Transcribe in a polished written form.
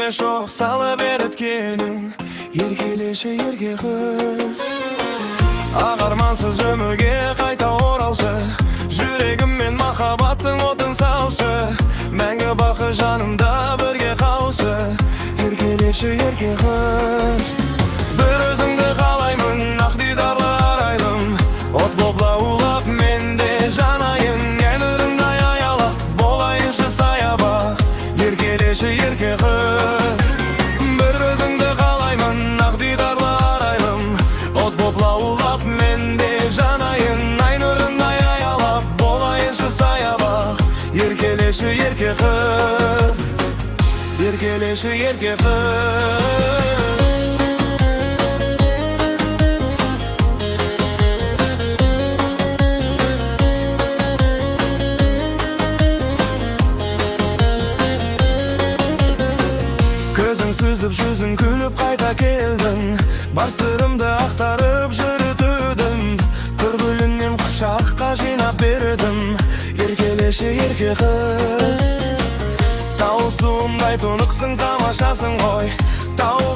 көңіліме шоқ салып ереткенің, еркелеші ерке қыз. Ағармансыз өмірге қайта оралшы, жүрегіммен махаббаттың отын салшы, мәңгі бақы жанымда бірге қалшы, еркелеші ерке қыз. Бір өзіңді қалаймын, ақ дидарлы арайлым, от боп лаулап менде жанайын, ән ырыңдай аялап болайыншы саябақ, еркелеші ерке қыз. Бір өзіңді қалаймын, ақ дидарлы арайлым, от боп лаулап менде жанайын, ән ырыңдай аялап болайыншы саябақ, еркелеші ерке қыз, еркелеші ерке қыз. Көзің сүзіп, жүзің күліп қайта келдің, бар сырымды ақтарып жүрітудің, түрбілінен құшаққа жинап бердім, еркелеші ерке қыз. Тау суымдай тұнықсың, тамашасың ғой, тау